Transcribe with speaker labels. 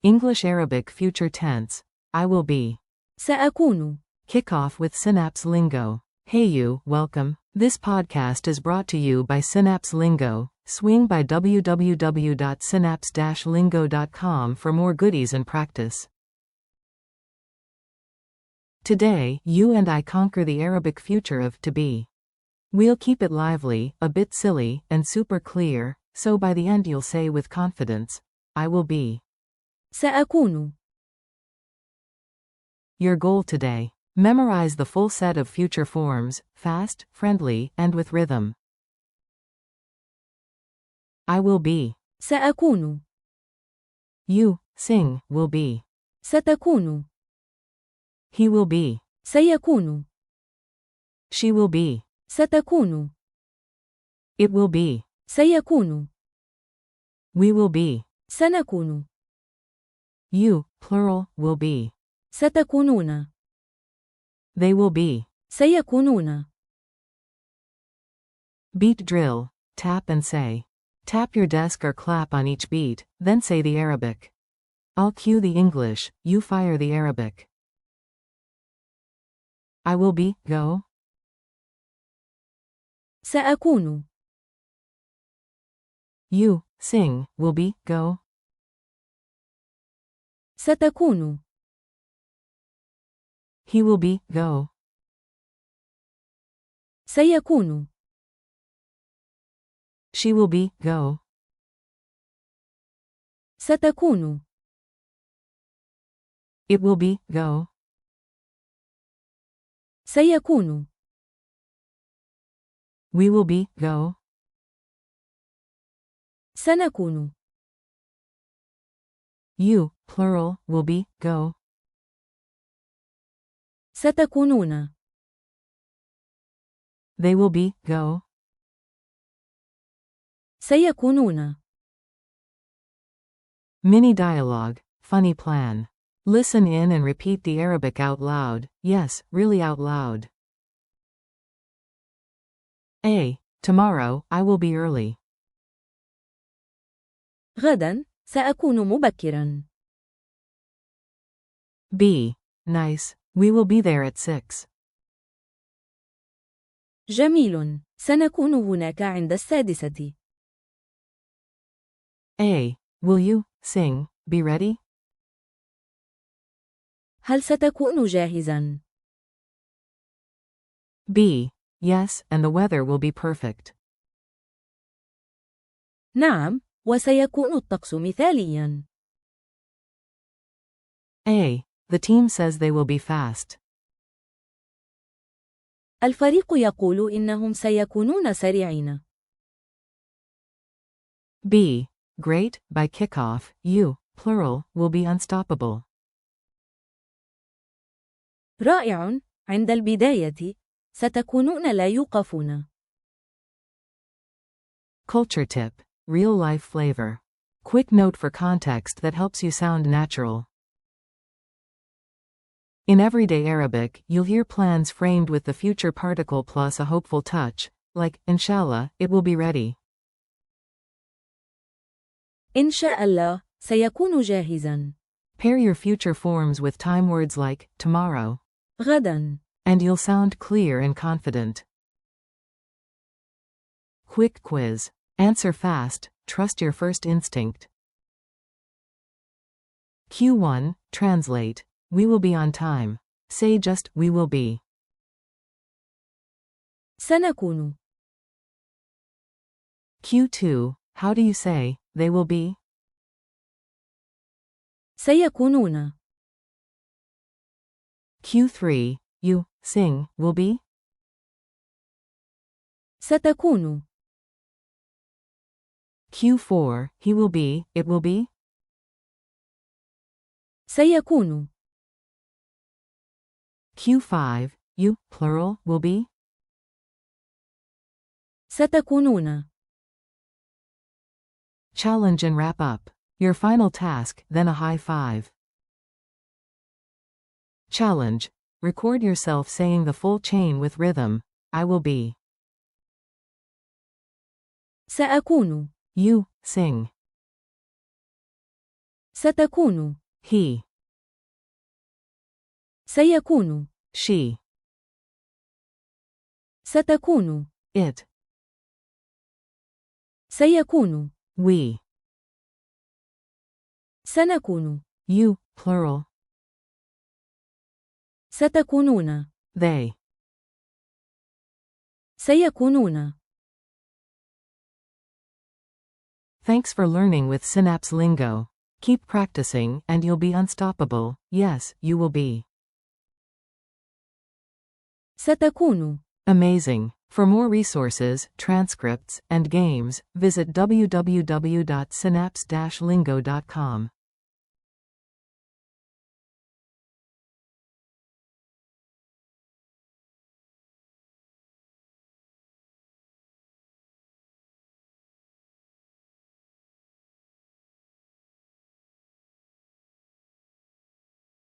Speaker 1: English Arabic future tense. I will be.
Speaker 2: سأكون.
Speaker 1: Kick off with Synapse Lingo. Hey you, welcome. This podcast is brought to you by Synapse Lingo. Swing by www.synapse-lingo.com for more goodies and practice. Today, you and I conquer the Arabic future of to be. We'll keep it lively, a bit silly, and super clear, so by the end you'll say with confidence, I will be.
Speaker 2: سأكون.
Speaker 1: Your goal today. Memorize the full set of future forms, fast, friendly, and with rhythm. I will be.
Speaker 2: سأكون.
Speaker 1: You, sing, will be.
Speaker 2: ستكون.
Speaker 1: He will be.
Speaker 2: سيكون.
Speaker 1: She will be.
Speaker 2: ستكون.
Speaker 1: It will be.
Speaker 2: سيكون.
Speaker 1: We will be.
Speaker 2: سنكون.
Speaker 1: You, plural, will be.
Speaker 2: ستكونون.
Speaker 1: They will be.
Speaker 2: سيكونون.
Speaker 1: Beat drill. Tap and say. Tap your desk or clap on each beat, then say the Arabic. I'll cue the English, you fire the Arabic. I will be, go.
Speaker 2: سأكون.
Speaker 1: You, sing, will be, go.
Speaker 2: ستكون.
Speaker 1: He will be, go.
Speaker 2: سيكون.
Speaker 1: She will be, go.
Speaker 2: ستكون.
Speaker 1: It will be, go.
Speaker 2: سيكون.
Speaker 1: We will be, go.
Speaker 2: سنكون.
Speaker 1: You, plural, will be, go.
Speaker 2: ستكونون.
Speaker 1: They will be, go.
Speaker 2: سيكونون.
Speaker 1: Mini dialogue, funny plan. Listen in and repeat the Arabic out loud, yes, really out loud. A. Tomorrow, I will be early.
Speaker 2: غدا سأكون مبكرا.
Speaker 1: B. Nice, we will be there at 6.
Speaker 2: جميل. سنكون هناك عند 6.
Speaker 1: A. Will you, sing, be ready?
Speaker 2: هل ستكون جاهزا؟
Speaker 1: B. Yes, and the weather will be perfect.
Speaker 2: نعم، وسيكون الطقس مثاليا.
Speaker 1: A. The team says they will be fast.
Speaker 2: الفريق يقول إنهم سيكونون سريعين.
Speaker 1: B. Great, by kickoff, you, plural, will be unstoppable.
Speaker 2: رائع. عند البداية ستكونون لا يوقفون.
Speaker 1: Culture tip. Real-life flavor. Quick note for context that helps you sound natural. In everyday Arabic, you'll hear plans framed with the future particle plus a hopeful touch, like, Inshallah, it will be ready.
Speaker 2: إن شاء الله سيكون جاهزا.
Speaker 1: Pair your future forms with time words like, tomorrow,
Speaker 2: غدا.
Speaker 1: and you'll sound clear and confident. Quick quiz. Answer fast, trust your first instinct. Q1, translate. We will be on time. Say just, we will be.
Speaker 2: سنكون.
Speaker 1: Q2, how do you say, they will be?
Speaker 2: سيكونون.
Speaker 1: Q3, you, sing, will be?
Speaker 2: ستكون.
Speaker 1: Q4, he will be, it will be?
Speaker 2: سيكون.
Speaker 1: Q5, you, plural, will be?
Speaker 2: ستكونون.
Speaker 1: Challenge and wrap up. Your final task, then a high five. Challenge. Record yourself saying the full chain with rhythm. I will be.
Speaker 2: سأكون.
Speaker 1: You, sing.
Speaker 2: ستكون.
Speaker 1: he,
Speaker 2: سيكون.
Speaker 1: she,
Speaker 2: ستكون.
Speaker 1: it,
Speaker 2: سيكون.
Speaker 1: we,
Speaker 2: سنكون.
Speaker 1: you, plural,
Speaker 2: ستكونون.
Speaker 1: they.
Speaker 2: سيكونون.
Speaker 1: Thanks for learning with Synapse Lingo. Keep practicing, and you'll be unstoppable. Yes, you will be.
Speaker 2: ستكون.
Speaker 1: Amazing. For more resources, transcripts, and games, visit www.synapse-lingo.com.